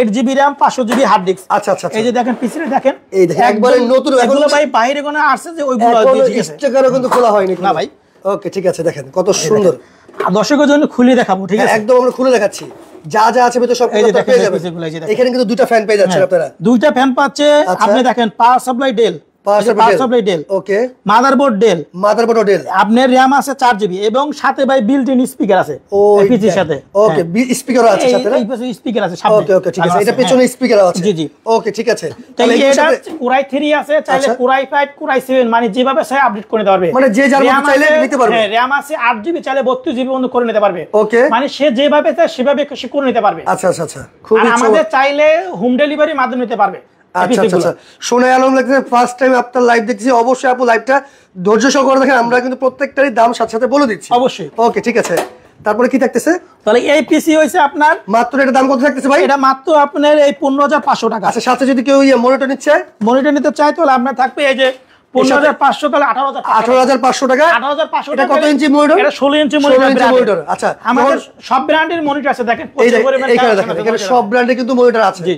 8GB RAM 500GB hard disk আচ্ছা আচ্ছা এই যে দেখেন পিসিতে দেখেন এই দেখেন একবারে নতুন এগুলো ভাই বাইরে কোন আসছে যে ওইগুলো স্টিকারও কিন্তু খোলা হয়নি না ভাই ওকে ঠিক আছে দেখেন কত সুন্দর দর্শকের জন্য খুলে দেখাবো ঠিক আছে একদম আমরা খুলে দেখাচ্ছি যা যা আছে ভিতরে সব কিছু পেয়ে যাবেন এখানে কিন্তু দুইটা ফ্যান পেয়ে যাচ্ছেন আপনারা দুইটা ফ্যান পাচ্ছে আপনি দেখেন power supply Dell power supply Dell, okay, motherboard Dell, আপনার র‍্যাম আছে 4GB এবং সাথে ভাই বিল্ট ইন স্পিকার আছে পিসির সাথে। ওকে, স্পিকার আছে সাথে না? এই পাশে স্পিকার আছে সামনে। ওকে ওকে, ঠিক আছে, এটা পেছনে স্পিকার আছে। জি জি, ওকে, ঠিক আছে। তাহলে এটা কোরাই 3 আছে, চাইলে কোরাই 5 কোরাই 7 মানে যেভাবে চাই আপডেট করে নিতে পারবে, মানে যে যার মতো চাইলে নিতে পারবে। হ্যাঁ, র‍্যাম আছে 8GB, চাইলে 32GB পর্যন্ত করে নিতে পারবে। ওকে, মানে সে যেভাবে চায় সেভাবে সে করে নিতে পারবে। আচ্ছা আচ্ছা আচ্ছা, খুব আর আমাদের চাইলে হোম ডেলিভারি মাধ্যমে নিতে পারবে। আচ্ছা আচ্ছা আচ্ছা, শোনা আলম লাগছে ফার্স্ট টাইম আপনার লাইভ দেখতেছি, অবশ্যই আপু লাইভটা ধৈর্য সহকারে দেখেন, আমরা কিন্তু প্রত্যেকটারই দাম সাথে সাথে বলে দিচ্ছি অবশ্যই। ওকে, ঠিক আছে, তারপরে কি থাকতেছে? তাহলে এই পিসি হইছে আপনার মাত্র, এটা দাম কত থাকতেছে ভাই? এটা মাত্র আপনার এই 15500 টাকা। আচ্ছা, সাথে যদি কেউ মনিটর নিচ্ছে, মনিটর নিতে চায় তাহলে আপনার থাকবে এই যে 15500, তাহলে 18500 টাকা। 18500 এটা কত ইঞ্চি মনিটর? এটা 16 ইঞ্চি মনিটর। আচ্ছা, আমাদের সব ব্র্যান্ডের মনিটর আছে, দেখেন এইখানে দেখেন, এখানে সব ব্র্যান্ডে কিন্তু মনিটর আছে। জি,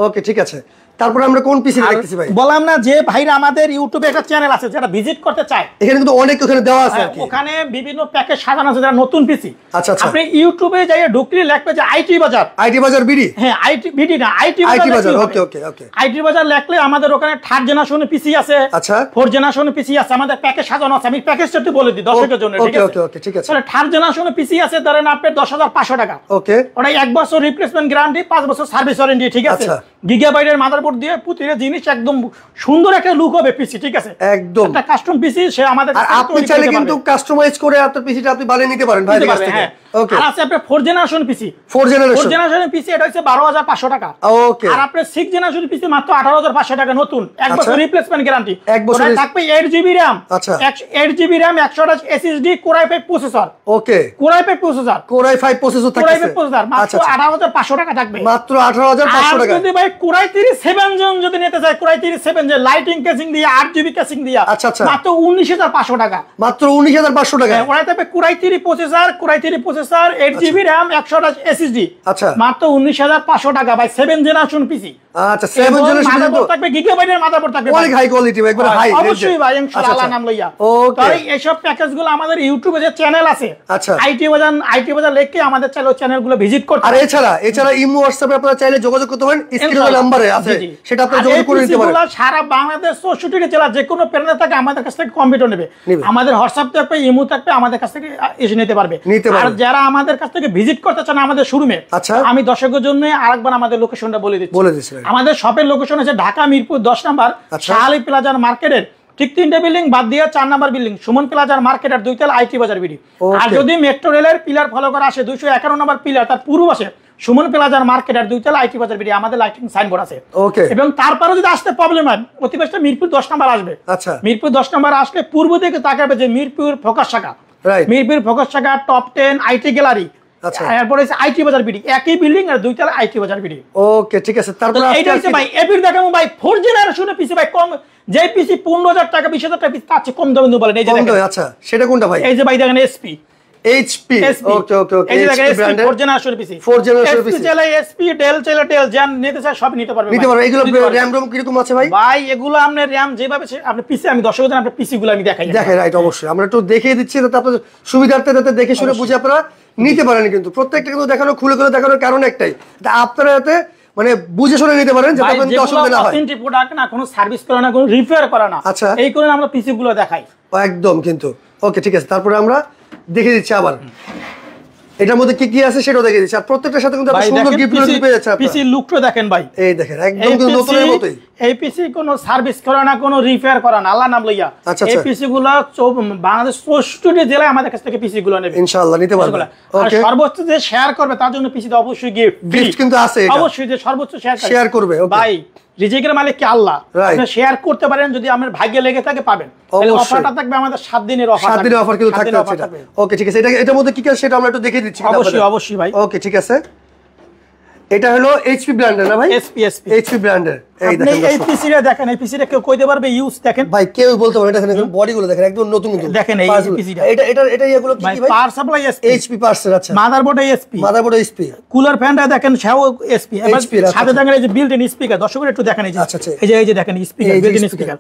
ওকে, ঠিক আছে। তারপরে আমরা কোন পিসি দেখতেছি ভাই? বললাম না যে ভাইরা আমাদের ইউটিউবে একটা চ্যানেল আছে, যারা ভিজিট করতে চায়, এখানে কিন্তু অনেক ওখানে দেওয়া আছে আর কি, ওখানে বিভিন্ন প্যাকেজ সাজানো আছে, যারা নতুন পিসি। আচ্ছা আচ্ছা, আপনি ইউটিউবে যাইয়ে ঢুকলে লিখবে যে আইটি বাজার, বিডি। হ্যাঁ, আইটি বিডি না, আইটি বাজার। ওকে ওকে ওকে, আইটি বাজার লিখলে আমাদের ওখানে 3rd জেনারেশনের পিসি আছে, আচ্ছা, 4th জেনারেশনের পিসি আছে, আমাদের প্যাকেজ সাজানো আছে। আমি প্যাকেজটা একটু বলে দিই দর্শকের জন্য, ঠিক আছে? ওকে ওকে, ঠিক আছে। তাহলে 3rd জেনারেশনের পিসি আছে, ধরেন আপনার 10500 টাকা। ওকে, ওটা 1 বছর রিপ্লেসমেন্ট গ্যারান্টি, 5 বছর সার্ভিস ওয়ারেন্টি, ঠিক আছে? আচ্ছা, গিগাবাইটের মাদারবোর্ড দিয়ে প্রতিটা জিনিস একদম সুন্দর একটা লুক হবে পিসি, ঠিক আছে? একদম একটা কাস্টম পিসি সে আমাদের আর আপনি চাইলে কিন্তু কাস্টমাইজ করে আপনার পিসিটা আপনি বানিয়ে নিতে পারেন ভাই কাছ থেকে। ওকে, আর আছে আপনার 4th জেনারেশন পিসি, 4th জেনারেশন পিসি, এটা হচ্ছে 12500 টাকা। ওকে, আর আপনার 6th জেনারেশন পিসি মাত্র 18500 টাকা, নতুন 1 বছর রিপ্লেসমেন্ট গ্যারান্টি, 1 বছর থাকবে 8GB RAM। আচ্ছা, 8GB RAM, 128 SSD, core i 5 processor. Okay, core i 5 processor, core i 5 processor থাকছে, কোরাই 5 প্রসেসর, মাত্র 18500 টাকা থাকবে, মাত্র 18500 টাকা। যদি ভাই কোরাই 37 জন যদি নিতে চায়, কোরাই 37 যে লাইটিং কেসিং দিয়ে 8GB কেসিং দিয়ে, আচ্ছা আচ্ছা, মাত্র 19500 টাকা, মাত্র 19500 টাকা। ওরা থাকবে core i 3 processor, core i 3 processor, 8GB RAM, 128 SSD, আচ্ছা, মাত্র 19500 টাকা ভাই, 7 জেনারেশন পিসি। আচ্ছা, 7 জেনারেশন মাদারবোর্ড থাকবে, গিগাবাইটের মাদারবোর্ড থাকবে, অনেক হাই কোয়ালিটি, একবার হাই, অবশ্যই ভাই, ইনশাআল্লাহ আল্লাহ নাম লইয়া। ওকে, তাই এইসব প্যাকেজগুলো আমাদের ইউটিউবে যে চ্যানেল আছে, আচ্ছা, আইটি বাজার লিখে আমাদের চ্যানেলগুলো ভিজিট করতে। আর এছাড়া ইমো হোয়াটসঅ্যাপে আপনারা চাইলে যোগাযোগ করতে পারেন, স্ক্রিনে নম্বরে আছে, সেটা আপনারা যোগাযোগ করে নিতে পারেন। সারা বাংলাদেশ 64টি জেলা যে কোনো প্যানেল থেকে আমাদের কাছ থেকে কম্পিউটার নেবে, আমাদের হোয়াটসঅ্যাপ থাকবে, ইমো থাকবে, আমাদের কাছ থেকে এসে নিতে পারবে। আর যারা আমাদের কাছ থেকে ভিজিট করতে চান আমাদের শোরুমে, আচ্ছা, আমি দর্শকের জন্য আরেকবার আমাদের লোকেশনটা বলে দিচ্ছি। আমাদের শপের লোকেশন আছে ঢাকা মিরপুর 10 নম্বর শাহালি প্লাজার মার্কেটের ঠিক 3টে বিল্ডিং বাদ দিয়ে 4 নম্বর বিল্ডিং সুমন প্লাজার মার্কেট আর 2 তলা আইটি বাজার বিডি। আর যদি মেট্রো রেলের পিলার ফলো করা আসে 251 নম্বর পিলার, তার পূর্ব পাশে সুমন প্লাজার মার্কেট আর 2 তলা আইটি বাজার বিডি, আমাদের লাইটিং সাইনবোর্ড আছে। এবং তারপরে যদি আসতে প্রবলেম হয়, অতিবেশটা মিরপুর 10 নম্বর আসবে। আচ্ছা, মিরপুর 10 নম্বর আসলে পূর্ব দিকে তাকাবে যে মিরপুর ফোকাস শাখা, মিরপুর ফোকাস শাখা, টপ 10 আইটি গ্যালারি, এরপরে আইটি বাজার বিডি, একই বিল্ডিং আর 2 তলা আইটি বাজার বিডি। ওকে, ঠিক আছে। তারপর এইটা হচ্ছে ভাই এবির দেখাবো ভাই 4th জেনারেশনের পিসি ভাই, কম যে পিসি 15000 টাকা 20000 টাকা পিসি, তার চেয়ে কম দামে বলেন। এই যে দেখেন, আচ্ছা, সেটা কোনটা ভাই? এই যে ভাই দেখেন এসপি, এইচপি। ওকে ওকে ওকে, এই যে দেখেন এসপি 4th জেনারেশন পিসি, 4th জেনারেশন পিসি, চাইলে এসপি, ডেল চাইলে ডেল, জান নিতে চাই সব নিতে পারবে। এগুলো র‍্যাম রম কি রকম আছে ভাই? ভাই এগুলো আপনার র‍্যাম যেভাবে আপনি পিসি, আমি দর্শকদের আপনার পিসি গুলো আমি দেখাই। রাইট, অবশ্যই আমরা একটু দেখিয়ে দিচ্ছি যাতে আপনাদের সুবিধার্থে যাতে দেখে শুনে বুঝে আপনারা নিতে পারেন। কিন্তু প্রত্যেকটা কিন্তু দেখানো, খুলে খুলে দেখানোর কারণ একটাই, আপনারা যাতে মানে বুঝে শুনে নিতে পারেন, যাতে আপনাদের অসুবিধা না হয়। অথেন্টিক প্রোডাক্ট না, কোনো সার্ভিস করা না, কোনো রিপেয়ার করা না, আচ্ছা, এই কারণে আমরা পিসি গুলো দেখাই একদম। কিন্তু ওকে, ঠিক আছে, তারপরে আমরা দেখে দিচ্ছি আবার এটার মধ্যে কি কি আছে সেটাও দেখে দিচ্ছি। আর প্রত্যেকটার সাথে কিন্তু সুন্দর গিফট পেয়ে যাচ্ছে। পিসি লুকটা দেখেন ভাই, এই দেখেন একদম কিন্তু নতুনের মতোই। এই পিসি কোনো সার্ভিস করা না, কোনো রিপেয়ার করা না, আল্লাহ নাম লইয়া। এই পিসি গুলো বাংলাদেশ 64টি জেলায় আমাদের কাছ থেকে পিসি গুলো নেবে, ইনশাআল্লাহ নিতে পারবে। আর সর্বোচ্চ যে শেয়ার করবে তার জন্য পিসিতে অবশ্যই গিফট কিন্তু আছে, অবশ্যই যে সর্বোচ্চ শেয়ার করবে ভাই। রিজিকের মালিক কি আল্লাহ, আপনি শেয়ার করতে পারেন, যদি আমার ভাগ্যে লেগে থাকে পাবেন। তাহলে অফারটা থাকবে আমাদের 7 দিনের অফার, 7 দিনের অফার কিন্তু থাকবে। ওকে, ঠিক আছে, এটার মধ্যে কি কি আছে সেটা আমরা একটু দেখিয়ে দিচ্ছি। অবশ্যই ভাই। ওকে, ঠিক আছে, এটা হলো এইচপি ব্র্যান্ডের না ভাই? এইচপি ব্র্যান্ডের। এই দেখেন, এই পিসিটা দেখেন, এই পিসিটা কেউ কইতে পারবে ইউজ? দেখেন ভাই, কেউ বলতে পারবে। এটা দেখেন বডি গুলো দেখেন একদম নতুন নতুন। দেখেন এই পিসিটা, এটা এগুলো কি ভাই? Power supply HP parcel. আচ্ছা, motherboard SP, motherboard HP, cooler ফ্যানটা দেখেন সেও এসপি। এবার সাথে দেখেন এই যে বিল্ট ইন স্পিকার, দর্শকরা একটু দেখেন এই যে, এই যে দেখেন speaker, built in speaker,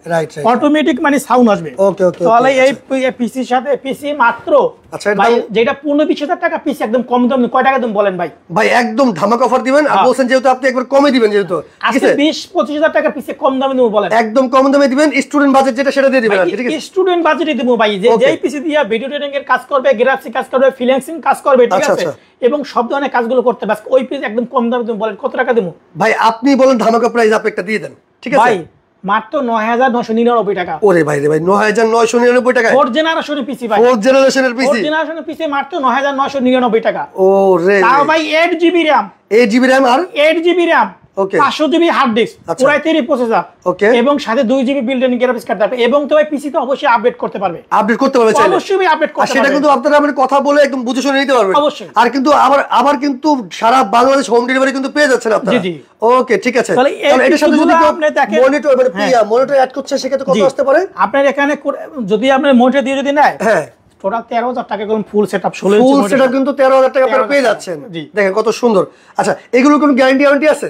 automatic মানে সাউন্ড আসবে। ওকে ওকে, তাহলে এই পিসির সাথে পিসি মাত্র, আচ্ছা ভাই যেটা 15-20 টাকা পিসি, একদম কম দাম। কয় টাকা দাম বলেন ভাই? ভাই একদম ধামাকা অফার দিবেন। আর বলছেন যেহেতু আপনি একবার কমে দিবেন, যেহেতু আজকে 20-25 25,000 টাকার পিসি কম দামে দেবো বলেন? একদম কম দামে দিবেন, স্টুডেন্ট বাজেট যেটা সেটা দিয়ে দিবেন, ঠিক আছে? স্টুডেন্ট বাজেটে দেবো ভাই, যেই পিসি দিয়ে ভিডিও এডিটিং এর কাজ করবে, গ্রাফিক্স কাজ করবে, ফ্রিল্যান্সিং কাজ করবে, ঠিক আছে, এবং সব ধরনের কাজগুলো করতে বাস ওই পিস একদম কম দামে দেবো বলেন কত টাকা দেবো ভাই? আপনি বলেন ধামাকা প্রাইস আপনি একটা দিয়ে দেন, ঠিক আছে ভাই? মাত্র 9,999 টাকা। ওরে ভাই রে ভাই, 9,999 টাকা 4th জেনারেশনের পিসি ভাই, 4th জেনারেশনের পিসি, 4th জেনারেশনের পিসি মাত্র 9,999 টাকা। ওরে তাও ভাই 8GB RAM, 8GB RAM আর 8GB RAM, ওকে 500GB হার্ড ডিস্ক, পুরাই 3 প্রসেসর, ওকে, এবং সাথে 2GB built in graphics card থাকবে, এবং তো ভাই পিসি তো অবশ্যই আপডেট করতে পারবে, আপডেট করতে পারবে চাইলে, অবশ্যই আপডেট করতে পারবে, সেটা কিন্তু আপনারা আমাদের কথা বলে একদম বুঝে শুনে নিতে পারবেন অবশ্যই। আর কিন্তু আবার কিন্তু সারা বাংলাদেশ হোম ডেলিভারি কিন্তু পেয়ে যাচ্ছেন আপনারা। জি জি, ওকে ঠিক আছে। তাহলে এটার সাথে যদি আপনি দেখেন মনিটর মানে মনিটর অ্যাড করছে সেক্ষেত্রে কত আসতে পারে আপনার এখানে? যদি আপনি মনিটর দিয়ে যদি নেয়, হ্যাঁ টোটাল 13,000 টাকা কোন ফুল সেটআপ 16 ইঞ্চি ফুল সেটআপ কিন্তু 13,000 টাকা আপনারা পেয়ে যাচ্ছেন। দেখেন কত সুন্দর। আচ্ছা এগুলোর কোনো গ্যারান্টি ওয়ারেন্টি আছে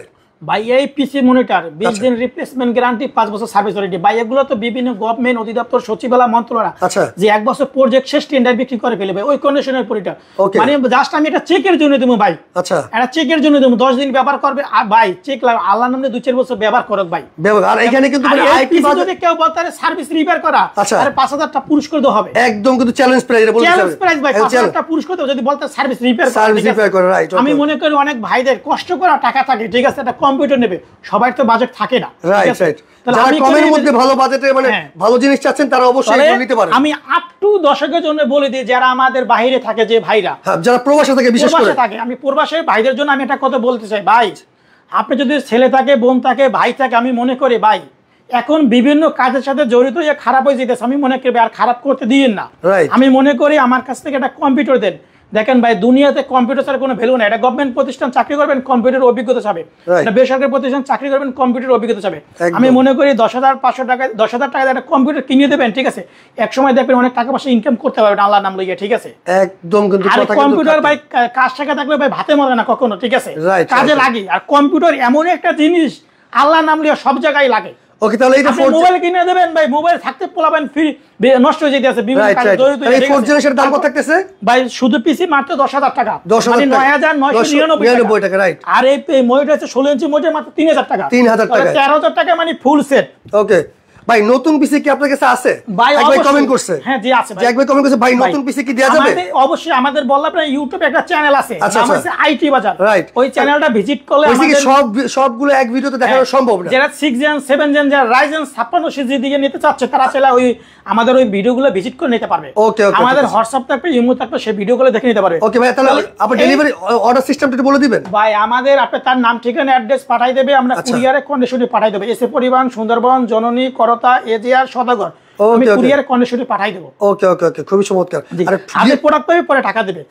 ভাই? এই পিসি মনিটর 20 দিন রিপ্লেসমেন্ট গ্যারান্টি, 5 বছর সার্ভিস ওয়ারেন্টি ভাই। এগুলো তো বিভিন্ন গভর্নমেন্ট অধিদপ্তর, সচিবালয়, মন্ত্রণালয় যে 1 বছর প্রজেক্ট শেষ টেন্ডার বিক্রি করে ফেলবে ওই কন্ডিশনের মনিটর। মানে জাস্ট আমি এটা চেকের জন্য দেবো ভাই। আচ্ছা এটা চেকের জন্য দেবো, 10 দিন ব্যবহার করবে ভাই, চেক লাগবে আল্লাহর নামে 2-4 বছর ব্যবহার করক ভাই। আর এখানে কিন্তু আইটি যদি কেউ বলতে পারে সার্ভিস রিপেয়ার করা, আরে 5,000 টাকা পুরস্কার দেওয়া হবে, একদম কিন্তু চ্যালেঞ্জ প্রাইস এটা বলতে চ্যালেঞ্জ প্রাইস ভাই, 5,000 টাকা পুরস্কার দেওয়া যদি বলতে সার্ভিস রিপেয়ার করে। রাইট, আমি মনে করি অনেক ভাইদের কষ্ট করা টাকা থাকে, ঠিক আছে, একটা কম্পিউটার নেবে, সবার তো বাজেট থাকে না, রাইট রাইট। যারা কমের মধ্যে ভালো বাজেটে মানে ভালো জিনিস চাচ্ছেন তারা অবশ্যই এটা নিতে পারেন। আমি আপ টু দর্শকের জন্য বলে দিই, যারা আমাদের বাইরে থাকে যে ভাইরা, যারা প্রবাসে থাকে, বিশেষ করে থাকে, আমি প্রবাসের ভাইদের জন্য আমি একটা কথা বলতে চাই ভাই, আপনি যদি ছেলে থাকে, বোন থাকে, ভাই থাকে, আমি মনে করি ভাই এখন বিভিন্ন কাজের সাথে জড়িত হয়ে খারাপ হয়ে যেতেছে, আমি মনে করি আর খারাপ করতে দিয়েন না। আমি মনে করি আমার কাছ থেকে একটা কম্পিউটার দেন। দেখেন ভাই, দুনিয়াতে কম্পিউটার ছাড়া কোনো ভ্যালু নাই। এটা গভর্নমেন্ট প্রতিষ্ঠান চাকরি করবেন, কম্পিউটার অভিজ্ঞতা চাবে, এটা বেসরকারি প্রতিষ্ঠান চাকরি করবেন, কম্পিউটার অভিজ্ঞতা চাবে। আমি মনে করি 10,500 টাকা 10,000 টাকা একটা কম্পিউটার কিনে দেবেন, ঠিক আছে, এক সময় দেখবেন অনেক টাকা পয়সা ইনকাম করতে পারবেন আল্লাহর নাম লইয়া, ঠিক আছে, একদম। কিন্তু আর কম্পিউটার ভাই কাজ টাকা থাকলে ভাই ভাতে মরে না কখনো, ঠিক আছে, কাজে লাগে। আর কম্পিউটার এমন একটা জিনিস আল্লাহর নাম লইয়া সব জায়গায় লাগে। ওকে তাহলে এটা মোবাইল কিনে দেবেন ভাই, মোবাইল থাকতে পোলাবেন ফ্রি নষ্ট হয়ে যেতেছে বিভিন্ন কাজে জড়িত। এই 4th জেনারেশনের দাম কত থাকতেছে ভাই? শুধু পিসি মাত্র 10,000 টাকা, 9,999 টাকা, রাইট। আর এই মনিটর আছে 16 ইঞ্চি মনিটর মাত্র 3,000 টাকা, 3,000 টাকা, 13,000 টাকা মানে ফুল সেট। ওকে ভাই, নতুন পিসি কি আপনার কাছে আছে? ভাই একবার কমেন্ট করছে। হ্যাঁ জি আছে ভাই, একবার কমেন্ট করছে ভাই নতুন পিসি কি দেয়া যাবে? অবশ্যই আমাদের বললাম আপনার ইউটিউবে একটা চ্যানেল আছে, নাম আছে আইটি বাজার, রাইট। ওই চ্যানেলটা ভিজিট করলে আমাদের সবগুলো এক ভিডিওতে দেখানো সম্ভব না। যারা 6 জেন 7 জেন যারা রাইজেন 56 সিরিজ দিকে নিতে চাচ্ছে তারা চাইলে ওই আমাদের ওই ভিডিওগুলো ভিজিট করে নিতে পারবে। ওকে ওকে, আমাদের হোয়াটসঅ্যাপ থাকবে, ইমো থাকবে, সেই ভিডিওগুলো দেখে নিতে পারবে। ওকে ভাই, তাহলে আপনি ডেলিভারি অর্ডার সিস্টেমটা একটু বলে দিবেন ভাই? আমাদের আপনি তার নাম, ঠিকানা, অ্যাড্রেস পাঠাই দেবে, আমরা কুরিয়ারে কন্ডিশনে পাঠাই দেব। এসে পরিবহন, সুন্দরবন, জননী, করতা, এজিআর, সদাগর, আমি কুরিয়ারে কন্ডিশনে পাঠাই দেব। ওকে ওকে ওকে, খুবই চমৎকার। আর আপনি প্রোডাক্ট পাবে পরে টাকা দিবে,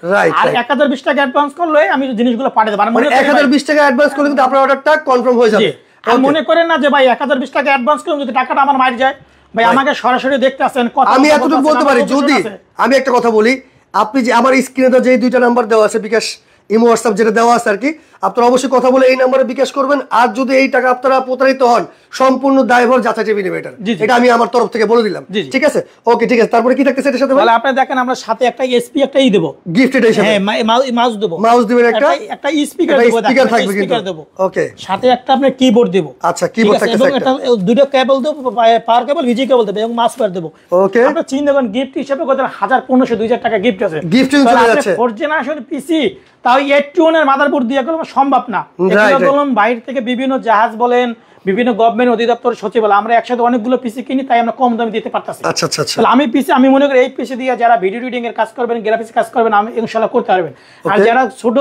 আর 1,020 টাকা অ্যাডভান্স করলে আমি জিনিসগুলো পাঠিয়ে দেব। মানে 1,020 টাকা অ্যাডভান্স করলে কিন্তু আপনার অর্ডারটা কনফার্ম হয়ে যাবে। আর মনে করেন না যে ভাই 1,020 টাকা অ্যাডভান্স করুন, যদি টাকাটা আমার মার যায় ভাই, আমাকে সরাসরি দেখতে আসেন, কথা আমি এতটুকু বলতে পারি। যদি আমি একটা কথা বলি, আপনি যে আমার স্ক্রিনে তো যে 2টা নাম্বার দেওয়া আছে, বিকাশ, ইমো, হোয়াটসঅ্যাপ যেটা দেওয়া আছে আর কি, আপনারা অবশ্যই কথা বলে এই নাম্বারে বিকাশ করবেন। আর যদি এই টাকা আপনারা প্রতারিত হন, সম্পূর্ণ দায়ভার যাচাই টিভি নেবে, এটা আমি আমার তরফ থেকে বলে দিলাম, ঠিক আছে? ওকে ঠিক আছে। তারপরে কি থাকতেছে এটার সাথে? তাহলে আপনি দেখেন আমরা সাথে একটা এসপি একটা দেব গিফট, এটাই সাথে হ্যাঁ মাউস দেব, মাউস দিবেন, একটা স্পিকার দেব, স্পিকার থাকবে কিন্তু, ওকে, সাথে একটা আপনি কিবোর্ড দেব। আচ্ছা কিবোর্ড থাকতেছে, এবং এটা দুটো কেবল দেব, পাওয়ার কেবল, ভিজি কেবল দেব, এবং মাউস প্যাড দেব। ওকে, আপনি চিন্তা করেন গিফট হিসেবে কত 1,000, 1,500, 2,000 টাকা গিফট আছে, গিফট চলে যাচ্ছে। 4th জেনারেশন পিসি তাও 81 এর মাদারবোর্ড দিয়ে কোনো সম্ভব না। এটা বললাম বাইরে থেকে বিভিন্ন জাহাজ বলেন, বিভিন্ন গভর্নমেন্ট অধিদপ্তর, সচিবালয়, আমরা একসাথে অনেকগুলো পিসি কিনি, তাই আমরা কম দামে দিতে পারতেছি। আচ্ছা আচ্ছা আচ্ছা। আমি পিসি, আমি মনে করি এই পিসি দিয়ে যারা ভিডিও এডিটিং এর কাজ করবেন, গ্রাফিক্স কাজ করবেন, আমি ইনশাআল্লাহ করতে পারবেন। আর যারা ছোট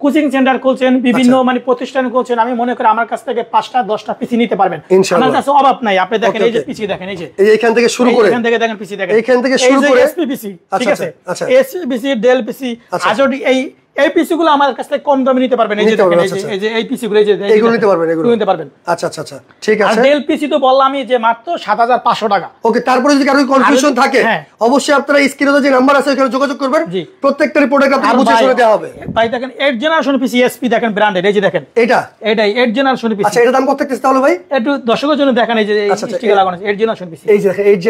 কোচিং সেন্টার খুলছেন, বিভিন্ন মানে প্রতিষ্ঠান খুলছেন, আমি মনে করি আমার কাছ থেকে 5টা 10টা পিসি নিতে পারবেন, আমার কাছে অভাব নাই। আপনি দেখেন এই যে পিসি দেখেন, এই যে এইখান থেকে শুরু করে, এখান থেকে দেখেন পিসি দেখেন, এইখান থেকে শুরু করে এসপি পিসি, ঠিক আছে, আচ্ছা এসপি পিসি, ডেল পিসি, আজোডি, এই পিসি গুলো আমার কাছ থেকে কম দামে নিতে পারবেন। এই যে দেখেন, এই যে এই পিসি গুলো, এই যে এইগুলো নিতে পারবেন, এগুলো নিতে পারবেন। আচ্ছা আচ্ছা আচ্ছা, ঠিক আছে। আর ডেল পিসি তো বললামই যে মাত্র 7,500 টাকা। ওকে, তারপরে যদি কারো কনফিউশন থাকে অবশ্যই আপনারা স্ক্রিনে যে নাম্বার আছে ওখানে যোগাযোগ করবেন, প্রত্যেকটা প্রোডাক্ট আপনাদের বুঝে শুনে দেওয়া হবে। ভাই দেখেন 8 জেনারেশন পিসি এসপি দেখেন, ব্র্যান্ডেড, এই যে দেখেন এটাই 8 জেনারেশন পিসি। আচ্ছা, এটা দাম কত থাকতেছে তাহলে ভাই? একটু দর্শকের জন্য দেখেন, এই যে স্টিকার লাগানো আছে 8 জেনারেশন পিসি, এই যে 8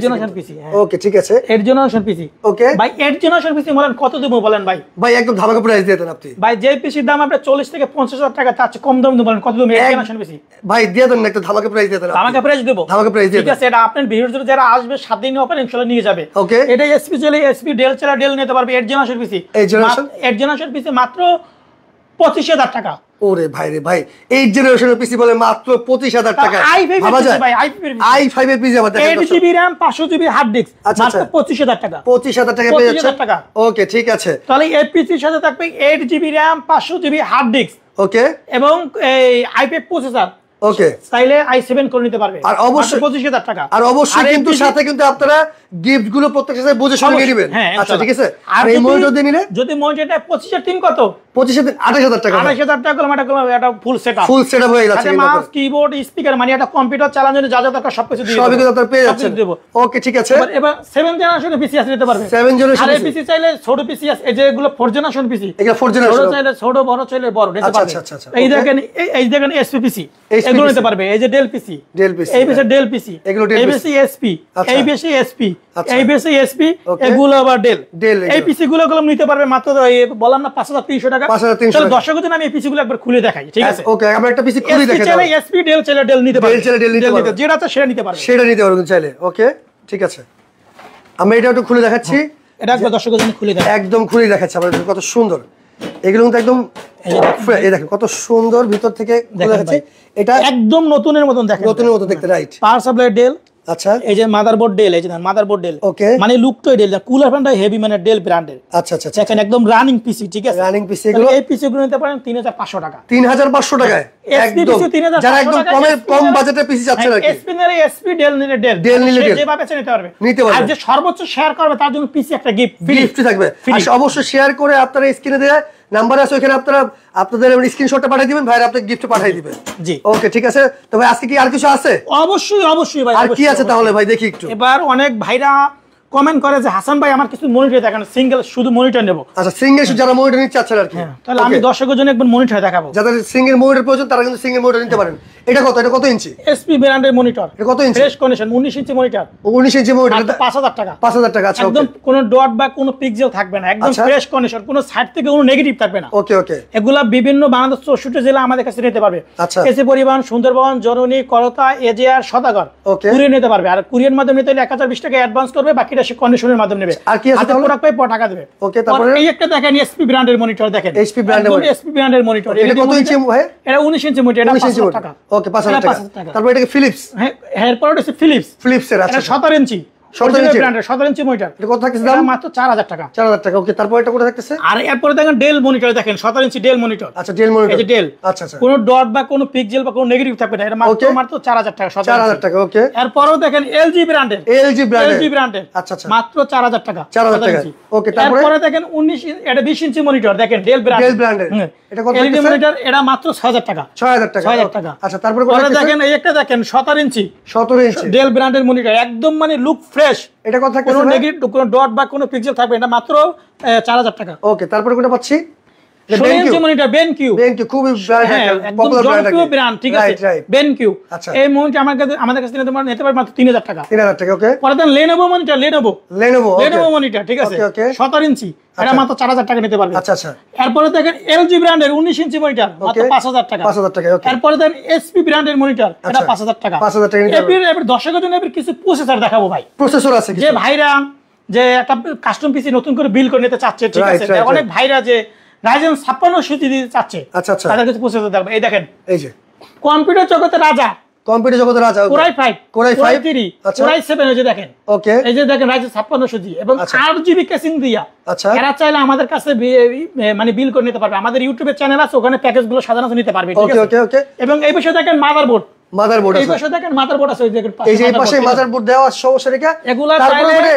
জেনারেশন পিসি। ওকে ঠিক আছে, 8 জেনারেশন পিসি। ওকে ভাই 8 জেনারেশন পিসি বলেন কত দেব বলেন ভাই? ভাই একদম ধামাকা ধামাকা প্রাইস দিয়ে দেন আপনি ভাই। যে পিসির দাম আপনি 40 থেকে 50,000 টাকা, তার চেয়ে কম দাম বলেন কত দাম? এর জেনারেশন পিসি ভাই দিয়ে দেন না, একটা ধামাকা প্রাইস দিয়ে দেন। ধামাকা প্রাইস দেব, ধামাকা প্রাইস দিয়ে ঠিক আছে। এটা আপনার ভিডিওর জন্য যারা আসবে 7 দিন অফার ইনশাআল্লাহ নিয়ে যাবে। ওকে, এটা এসপি চলে এসপি, ডেল চলে ডেল নিতে পারবে। এর জেনারেশন পিসি, এর জেনারেশন পিসি মাত্র 25,000 টাকা। ওরে ভাই রে ভাই, 8 জেনারেশনের পিসি বলে মাত্র 25,000 টাকা। ভাবা যায় ভাই, i5 এর পিসি আমাদের 8GB RAM 500GB hard disk মাত্র 25,000 টাকা। 25,000 টাকা পেয়ে যাচ্ছে। ওকে ঠিক আছে, তাহলে এই পিসির সাথে থাকবে 8GB RAM 500GB hard disk, ওকে, এবং এই i5 প্রসেসর। ওকে, চাইলে i7 করে নিতে পারবে। আর অবশ্যই 25,000 টাকা। আর অবশ্যই কিন্তু সাথে কিন্তু আপনারা গিফট গুলো প্রত্যেকটা সাথে বুঝে শুনে নিয়ে নেবেন। আচ্ছা ঠিক আছে। আর এই মনিটর দিয়ে নিলে যদি মনিটরটা 25 3 কত? 25 28,000 টাকা। 28,000 টাকা করলাম, এটা ফুল সেটআপ। ফুল সেটআপ হয়ে যাচ্ছে। মাউস, কিবোর্ড, স্পিকার, মানে এটা কম্পিউটার চালানোর জন্য যা যা দরকার সবকিছু দিয়ে সবই কিন্তু আপনারা পেয়ে যাচ্ছেন। ওকে ঠিক আছে। এবার 7 জেনারেশনের পিসি আছে নিতে পারবে। 7 জেনারেশন আর এই পিসি চাইলে ছোট পিসি আছে, এই যেগুলো 4 জেনারেশন পিসি, এগুলো 4 জেনারেশন। ছোট চাইলে ছোট, বড় চাইলে বড় নিতে পারবে। আচ্ছা। এই দেখেন এসপি পিসি, এগুলো নিতে পারবে। এই যে ডেল পিসি, এই পিসি ডেল পিসি, এই পিসি এসপি, এই পিসি এসপি, এই পিসি এসপি, এগুলো আবার ডেল। এই পিসি গুলো নিতে পারবে মাত্র বললাম না 5,300 টাকা। 5,300 তাহলে দর্শকদের আমি এই পিসি গুলো একবার খুলে দেখাই, ঠিক আছে? ওকে, আমরা একটা পিসি খুলে দেখাই। চাইলে এসপি ডেল চাইলে ডেল নিতে পারবে। যেটা আছে সেটা নিতে পারবে, সেটা নিতে পারবেন চাইলে। ওকে ঠিক আছে, আমরা এটা একটু খুলে দেখাচ্ছি। এটা একবার দর্শকদের জন্য খুলে দেখাই, একদম খুলে দেখাচ্ছি আমরা, কত সুন্দর এগুলো কিন্তু একদম। এই দেখেন কত সুন্দর ভিতর থেকে দেখাচ্ছি। এটা একদম নতুনের মতন দেখেন, নতুনের মতো দেখতে। Right, power supply Dell. আচ্ছা, এই যে মাদারবোর্ড ডেল, এই যে মাদারবোর্ড ডেল। ওকে, মানে লুকটাই ডেল, কুলার ফ্যানটা হেভি, মানে ডেল ব্র্যান্ডের। আচ্ছা দেখেন একদম রানিং পিসি, ঠিক আছে? রানিং পিসি এগুলো। এই পিসি গুলো নিতে পারেন 3,500 টাকা। 3,500 টাকায় একদম, যারা একদম কম বাজেটের পিসি চাচ্ছেন আর কি। এসপি নিলে এসপি, ডেল নিলে ডেল, যেভাবে চাই নিতে পারবে। আর যে সর্বোচ্চ শেয়ার করবে তার জন্য পিসি একটা গিফট থাকবে। আর অবশ্যই শেয়ার করে আপনারা স্ক্রিনে দেয়া নাম্বার আছে, ওখানে আপনারা আপনাদের স্ক্রিনশটটা পাঠিয়ে দিবেন, ভাইরা আপনাকে গিফট পাঠিয়ে দিবেন। জি ওকে ঠিক আছে। তো ভাই আজকে কি আর কিছু আছে? অবশ্যই ভাই। আর কি আছে তাহলে ভাই দেখি একটু। এবার অনেক ভাইরা কমেন্ট করে যে হাসান ভাই আমার কিছু মনিটর দেখান, সিঙ্গেল শুধু মনিটর নেব। আচ্ছা, সিঙ্গেল যারা মনিটর নিতে চাচ্ছেন আর কি, তাহলে আমি দর্শকের জন্য একবার মনিটর দেখাবো। যাদের সিঙ্গেল মনিটর প্রয়োজন তারা কিন্তু সিঙ্গেল মনিটর নিতে পারেন। এটা কত ইঞ্চি? এসপি ব্র্যান্ডের মনিটর। এটা কত ইঞ্চি? Fresh condition 19 inch monitor. 19 inch monitor 5,000 টাকা। 5,000 টাকা। আচ্ছা, একদম কোনো ডট বা কোনো পিক্সেল থাকবে না, একদম ফ্রেশ কন্ডিশন, কোনো সাইড থেকে কোনো নেগেটিভ থাকবে না। ওকে, এগুলা বিভিন্ন বাংলাদেশ 64 জেলা আমাদের কাছে নিতে পারবে। আচ্ছা, এসি পরিবহন, সুন্দরবন, জননী, করতা, এজেআর, সদাগর কুরিয়ার নিতে পারবে। আর কুরিয়ার মাধ্যমে নিতে হলে 1,020 টাকা অ্যাডভান্স করবে, বাকিটা সে কন্ডিশনের মাধ্যমে নেবে। আর কি আছে তাহলে? প্রোডাক্ট পাই টাকা দেবে। ওকে, তারপরে এই একটা দেখেন এসপি ব্র্যান্ডের মনিটর, দেখেন এসপি ব্র্যান্ডের মনিটর। এটা কত ইঞ্চি ভাই? এটা 19 ইঞ্চি মনিটর, এটা 5,000 টাকা। ওকে, 5,000 টাকা। তারপর এটা কি ফিলিপস? হ্যাঁ, এরপর এটা ফিলিপস এর। আচ্ছা, 17 ইঞ্চি 17 ইঞ্চি মনিটর। এটা কত থাকছে দাম? মাত্র 4,000 টাকা। 4,000 টাকা। ওকে, তারপর এটা কোথায় থাকতেছে? আর এরপরে দেখেন ডেল মনিটর, দেখেন 17 ইঞ্চি ডেল মনিটর। আচ্ছা, ডেল মনিটর। এই যে ডেল। আচ্ছা, কোনো ডট বা কোনো পিক্সেল বা কোনো নেগেটিভ থাকবে না, এটা মাত্র 4,000 টাকা। 4,000 টাকা। ওকে, এরপরও দেখেন এলজি ব্র্যান্ডের। আচ্ছা, মাত্র 4,000 টাকা। 4,000 টাকা। ওকে, তারপরে দেখেন 19 এটা 20 ইঞ্চি মনিটর, দেখেন ডেল ব্র্যান্ডের। এটা কত এলজি মনিটর, এটা মাত্র 6,000 টাকা। 6,000 টাকা। 6,000 টাকা। আচ্ছা, তারপরে দেখেন এই একটা দেখেন 17 ইঞ্চি ডেল ব্র্যান্ডের মনিটর, একদম মানে লুক ফ্রেশ। এটা কত থাকছে? কোনো নেগেটিভ, কোনো ডট বা কোনো পিক্সেল থাকবে, এটা মাত্র 4,000 টাকা। ওকে, তারপরে কোনটা পাচ্ছি? মনিটর বেনকিউ, খুবই ব্র্যান্ড, ঠিক আছে? বেনকিউ। এই মনিটর আমাদের কাছে নিতে পারবে মাত্র 3,000 টাকা। 3,000 টাকা। ওকে, পরে দেন লেনোভো মনিটর, লেনোভো মনিটর, ঠিক আছে? 17 ইঞ্চি, এটা মাত্র 4,000 টাকা নিতে পারবে। আচ্ছা। এরপরে দেখেন এলজি ব্র্যান্ডের 19 ইঞ্চি মনিটর, মাত্র 5,000 টাকা। 5,000 টাকা। ওকে, এরপরে দেন এসপি ব্র্যান্ডের মনিটর, এটা 5,000 টাকা। 5,000 টাকা। এবার দর্শকের জন্য কিছু প্রসেসর দেখাবো ভাই। প্রসেসর আছে যে ভাইরা যে একটা কাস্টম পিসি নতুন করে বিল করে নিতে চাচ্ছে, ঠিক আছে? অনেক ভাইরা যে রাইজেন 56 দিতে চাচ্ছে, আচ্ছা, তাদের কাছে প্রসেসর দেখবে। এই দেখেন, এই যে কম্পিউটার জগতের রাজা, Core i5, Core i3, Core i7, এই যে দেখেন। ওকে, এই যে দেখেন রাইজেন 56 জি এবং 8GB কেসিং দিয়া। আচ্ছা, এরা চাইলে আমাদের কাছে মানে বিল করে নিতে পারবে। আমাদের ইউটিউবে চ্যানেল আছে, ওখানে প্যাকেজগুলো সাধারণত নিতে পারবে, ঠিক আছে? ওকে। এবং এই বিষয়ে দেখেন মাদারবোর্ড আছে। এই বিষয়ে দেখেন মাদারবোর্ড আছে, এই যে পাশে মাদারবোর্ড দেওয়া সমস্যা রেখা। এগুলা চাইলে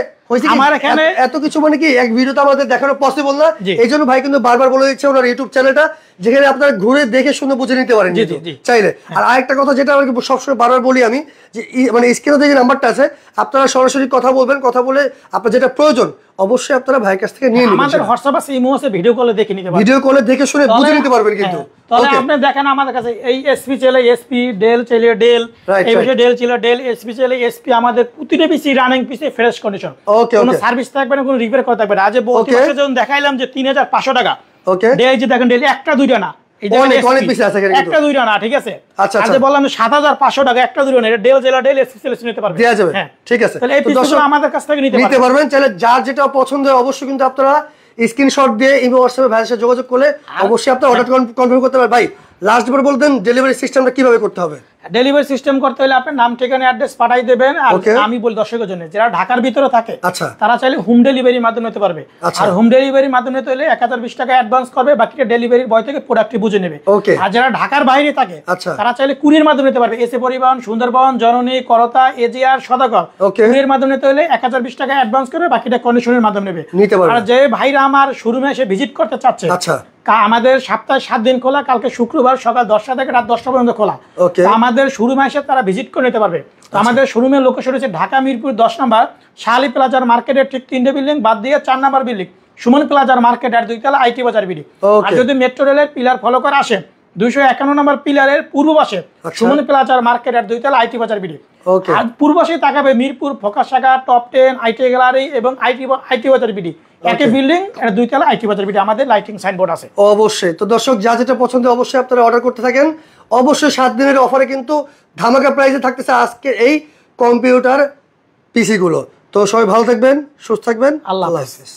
আমার এখানে এত কিছু মানে কি এক ভিডিওতে আমাদের দেখানো পসিবল না, এইজন্য ভাই কিন্তু বারবার বলে দিচ্ছে ওনার ইউটিউব চ্যানেলটা, যেখানে আপনারা ঘুরে দেখে শুনে বুঝে নিতে পারেন চাইলে। আর আরেকটা কথা যেটা আমি সবসময় বারবার বলি আমি, যে মানে স্ক্রিনে যে নাম্বারটা আছে, আপনারা সরাসরি কথা বলবেন, কথা বলে আপনার যেটা প্রয়োজন অবশ্যই আপনারা ভাইয়ের কাছ থেকে নিয়ে নেবেন। আমাদের হোয়াটসঅ্যাপ আছে, ইমো আছে, ভিডিও কলে দেখে নিতে পারবেন, ভিডিও কলে দেখে শুনে বুঝে নিতে পারবেন। কিন্তু তাহলে আপনি দেখেন আমাদের কাছে এই এসপি চাইলে এসপি, ডেল চাইলে ডেল, এই বিষয়ে ডেল চাইলে ডেল, এসপি চাইলে এসপি। আমাদের প্রতিটা পিসি রানিং পিসি ফ্রেশ কন্ডিশন, কোনো সার্ভিস থাকবে না, কোনো রিপেয়ার করা থাকবে না। আজ বলতে যখন দেখাইলাম যে 3,500 টাকা, ওকে ডেল যে দেখেন ডেল একটা দুইটা না, অনেক পিস আছে একটা দুইটা না, ঠিক আছে। আচ্ছা আজ বললাম 7500 টাকা একটা দুইটা না, এটা ডেল জেলা ডেল এসএসএল নিতে পারবেন, দেয়া যাবে, ঠিক আছে। তাহলে এই পিসগুলো আমাদের কাছ থেকে নিতে পারবেন। চাইলে যার যেটা পছন্দ হয় অবশ্যই কিন্তু আপনারা স্ক্রিনশট দিয়ে ইমো হোয়াটসঅ্যাপে ভাইয়ের সাথে যোগাযোগ করলে অবশ্যই আপনারা অর্ডার কনফার্ম করতে পারবেন। ভাই লাস্ট বার বলতেন ডেলিভারি সিস্টেমটা কিভাবে করতে হবে? ডেলিভারি সিস্টেম করতে হলে আপনার নাম ঠিকানা অ্যাড্রেস পাঠাই দেবেন। আর আমি বলি দর্শকের জন্য যারা ঢাকার ভিতরে থাকে তারা চাইলে হোম ডেলিভারির মাধ্যমে নিতে পারবে। আর হোম ডেলিভারির মাধ্যমে নিতে হলে 1020 টাকা অ্যাডভান্স করবে, বাকিটা ডেলিভারির বয় থেকে প্রোডাক্টটি বুঝে নেবে। আর যারা ঢাকার বাইরে থাকে তারা চাইলে কুরিয়ার মাধ্যমে নিতে পারবে। এসে পরিবহন, সুন্দরবন, জননী, করতা, এজিআর, সদাগর কুরিয়ার মাধ্যমে নিতে হলে 1020 টাকা অ্যাডভান্স করবে, বাকিটা কন্ডিশনের মাধ্যমে নেবে। আর যে ভাইরা আমার শোরুমে এসে ভিজিট করতে চাচ্ছে, আমাদের সপ্তাহে 7 দিন খোলা, কালকে শুক্রবার সকাল 10টা থেকে রাত 10টা পর্যন্ত খোলা। আমাদের শোরুমে এসে তারা ভিজিট করে নিতে পারবে। আমাদের শোরুমের লোকেশন হচ্ছে ঢাকা মিরপুর 10 নম্বর শাহালি প্লাজার মার্কেটের ঠিক 3টে বিল্ডিং বাদ দিয়ে 4 নম্বর বিল্ডিং সুমন প্লাজার মার্কেট আর 2 তলা আইটি বাজার বিডি। আর যদি মেট্রো রেলের পিলার ফলো করে আসেন 251 নম্বর পিলারের পূর্ব পাশে সুমন প্লাজার মার্কেট আর 2 তলা আইটি বাজার বিডি। আর পূর্ব পাশে তাকাবে মিরপুর ফোকাস শাখা, টপ 10, আইটি গ্যালারি এবং আইটি বাজার বিডি। একই বিল্ডিং আর 2 তলা আইটি বাজার বিডি। আমাদের লাইটিং সাইনবোর্ড আছে অবশ্যই। তো দর্শক যা যেটা পছন্দ অবশ্যই আপনারা অর্ডার করতে থাকেন। অবশ্যই 7 দিনের অফারে কিন্তু ধামাকা প্রাইসে থাকতেছে আজকে এই কম্পিউটার পিসি গুলো। তো সবাই ভালো থাকবেন, সুস্থ থাকবেন, আল্লাহ হাফেজ।